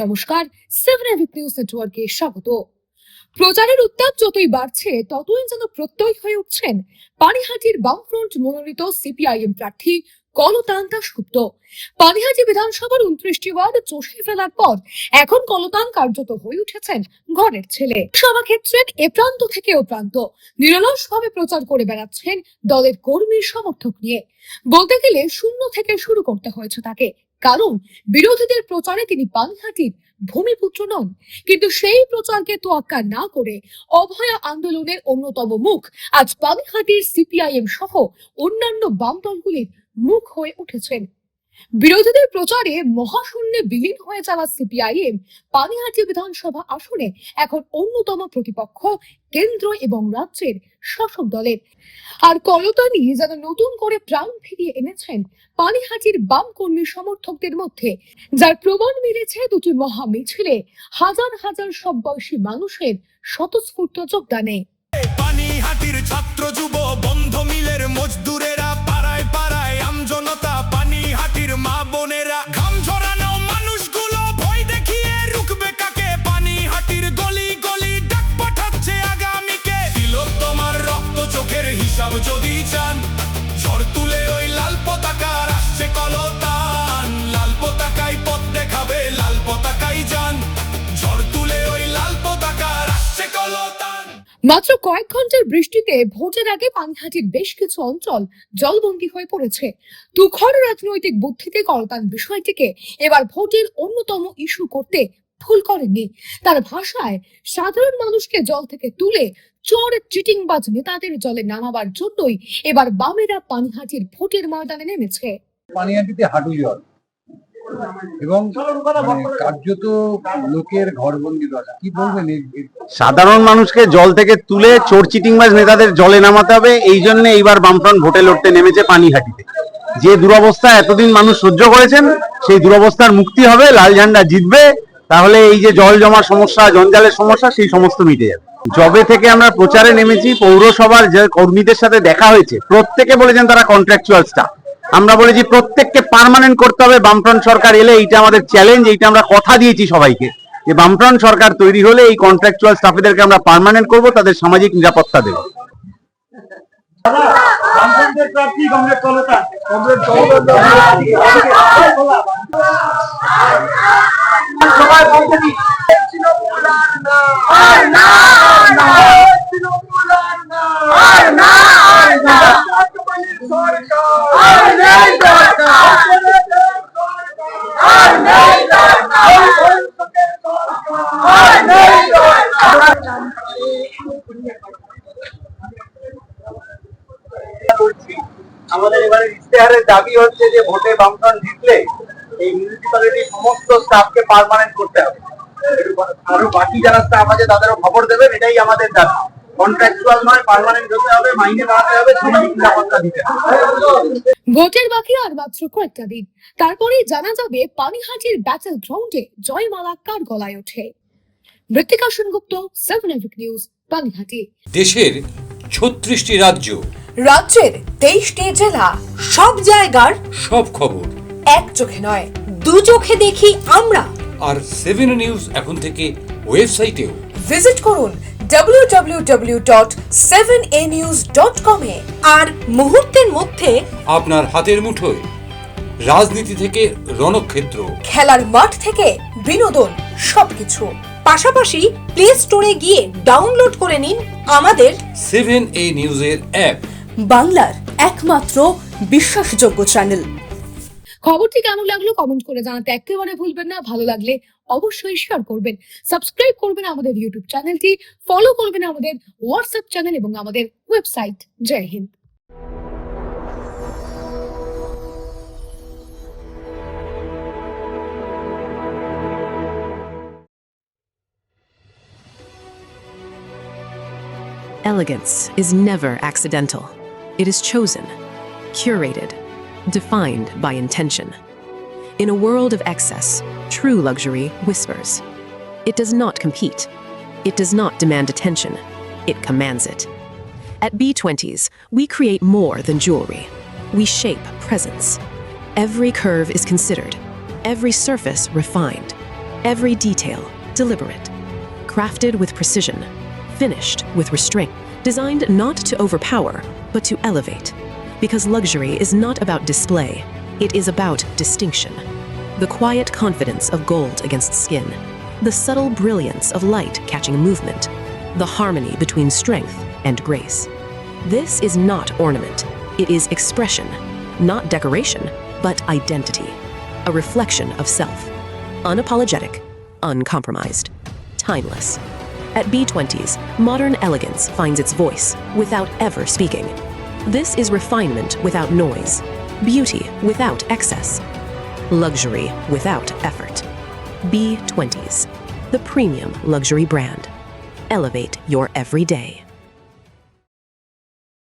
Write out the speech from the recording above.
নমস্কার, 7 নিউজ নেটওয়ার্কে স্বাগত। প্রচারের উত্তাপ যতই বাড়ছে ততই যেন প্রত্যয় হয়ে উঠছেন পানিহাটির বামফ্রন্ট মনোনীত সিপিআইএম প্রার্থী কলতান দাশগুপ্ত। পানিহাটি বিধানসভার 29টি ওয়ার্ড চষে ফেলার পর এখন কলতান কার্যত হয়ে উঠেছেন ঘরের ছেলে। সভাক্ষেত্রের এ প্রান্ত থেকে ও প্রান্ত নিরলসভাবে প্রচার করে বেড়াচ্ছেন দলের কর্মী সমর্থক নিয়ে। বলতে গেলে শূন্য থেকে শুরু করতে হয়েছে তাকে, কারণ বিরোধীদের প্রচারে তিনি পানিহাটির ভূমিপুত্র নন। কিন্তু সেই প্রচারকে তোয়াক্কা না করে অভয়া আন্দোলনের অন্যতম মুখ আজ পানিহাটির সিপিআইএম সহ অন্যান্য বাম দলগুলির মুখ হয়ে উঠেছেন। বিরোধীদের প্রচারে মহাশূন্যে বিলীন হয়ে যাওয়া সিপিআইএম পানিহাটি বিধানসভা আসনে এখন অন্যতম প্রতিপক্ষ কেন্দ্র এবং রাজ্যের শাসক দলের। আর কলতানি যেন নতুন করে প্রাণ ফিরিয়ে এনেছেন পানিহাটির বাম কর্মী সমর্থকদের মধ্যে, যার প্রমাণ মিলেছে দুটি মহা মিছিলে হাজার হাজার সব বয়সী মানুষের স্বতঃস্ফূর্ত যোগদানে। পানিহাটির ছাত্র যুব বন্ধ মিলের মজদুরেরা, পাড়ায় পাড়ায় আমজনতা, পানিহাটির মা বোনেরা, ঘাম ঝরানো মানুষগুলো ভয় দেখিয়ে রুখবে কাকে? পানিহাটির গলি গলি ডাক পাঠাচ্ছে আগামীকে। দিল তোমার রক্ত চোখের হিসাব যদি চান, ঝড় তুলে ওই লাল পতাকার আসছে কলতান। লাল পতাকায় পথ দেখাবে, লাল পতাকায় যান, ঝড় তুলে ওই লাল পতাকার আসছে কলতান। মাত্র কয়েক ঘন্টার বৃষ্টিতে ভোটের আগে পানিহাটির বেশ কিছু অঞ্চল জলবন্দী হয়ে পড়েছে। তুখর রাজনৈতিক বুদ্ধিতে কলতান বিষয়টিকে এবার ভোটের অন্যতম ইস্যু করতে ভুল করেননি। তার ভাষায় সাধারণ মানুষকে জল থেকে তুলে চোর চিটিংবাজ নেতাদের জলে নামাবার জন্যই এবার বামেরা পানিহাটির ভোটের ময়দানে নেমেছে। পানিহাটিতে হাঁটু জল এবং কার্যত লোকের ঘরবন্দি দশা, কি বলবেন? সাধারণ মানুষকে জল থেকে তুলে চোর চিটিংবাজ নেতাদের জলে নামাতে হবে, এই জন্য এইবার বামফ্রন্ট ভোটে লড়তে নেমেছে পানিহাটিতে। যে দুরবস্থা এতদিন মানুষ সহ্য করেছেন, সেই দুরবস্থার মুক্তি হবে, লাল ঝান্ডা জিতবে, তাহলে এই যে জল জমার সমস্যা, জঞ্জালের সমস্যা, সেই সমস্ত মিটে যাবে। জবে থেকে আমরা প্রচারে নেমেছি, পৌরসভার যে কর্মীদের সাথে দেখা হয়েছে, প্রত্যেকে বলেছেন তারা কন্ট্রাকচুয়াল স্টাফ। আমরা বলেছি প্রত্যেককে পার্মানেন্ট করতে হবে, বামফ্রন্ট সরকার এলে এইটা আমাদের চ্যালেঞ্জ, এইটা আমরা কথা দিয়েছি সবাইকে যে বামফ্রন্ট সরকার তৈরি হলে এই কন্ট্রাকচুয়াল স্টাফেদেরকে আমরা পার্মানেন্ট করব, তাদের সামাজিক নিরাপত্তা দেব। আমাদের এবারে ইশতেহারের দাবি হচ্ছে যে ভোটে বামফ্রন্ট জিতলে এই মিউনিসিপ্যালিটির সমস্ত স্টাফকে পার্মানেন্ট করতে হবে। আরো বাকি যারা স্টাফ আছে তাদেরও খবর দেবেন, এটাই আমাদের দাবি। কন্ট্রাকচুয়াল নয়, পার্মানেন্ট হতে হবে, মাইনে বাড়াতে হবে, সামাজিক নিরাপত্তা দিতে হবে। ভোটের বাকি আর মাত্র কয়েকটা দিন, তারপরেই জানা যাবে পানিহাটির ব্যাটল গ্রাউন্ডে জয়মালা কার গলায় ওঠে। মৃত্তিকা সেনগুপ্ত, 7 নিউজ, পানিহাটি। দেশের 36টি রাজ্য, রাজ্যের 23টি জেলা, সব জায়গার সব খবর এক চোখে নয়, দু চোখে দেখি আমরা। আর 7 নিউজ এখন থেকে ওয়েবসাইটেও। ভিজিট করুন www.7anews.com এ। আর মুহূর্তের মধ্যে আপনার হাতের মুঠোয় রাজনীতি থেকে রণক্ষেত্র, খেলার মাঠ থেকে বিনোদন, সবকিছু। পাশাপাশি প্লে স্টোরে গিয়ে ডাউনলোড করে নিন আমাদের 7 নিউজের অ্যাপ, বাংলার একমাত্র বিশ্বাসযোগ্য চ্যানেল। খবরটি কেমন লাগলো কমেন্ট করে জানাতে একেবারে ভুলবেন না। ভালো লাগলে অবশ্যই শেয়ার করবেন, সাবস্ক্রাইব করবেন আমাদের ইউটিউব চ্যানেলটি, ফলো করবেন আমাদের হোয়াটসঅ্যাপ চ্যানেল এবং আমাদের ওয়েবসাইট। জয় হিন্দ। Elegance is never accidental. It is chosen, curated, defined by intention. In a world of excess, true luxury whispers. It does not compete. It does not demand attention. It commands it. At B20s, we create more than jewelry. We shape presence. Every curve is considered, every surface refined. Every detail deliberate, crafted with precision, finished with restraint, designed not to overpower, but to elevate. Because luxury is not about display, it is about distinction. The quiet confidence of gold against skin, the subtle brilliance of light catching movement, the harmony between strength and grace. This is not ornament, it is expression, not decoration, but identity, a reflection of self. Unapologetic, uncompromised, timeless. At B20s, modern elegance finds its voice without ever speaking. This is refinement without noise, beauty without excess, luxury without effort. B20s, the premium luxury brand. Elevate your everyday.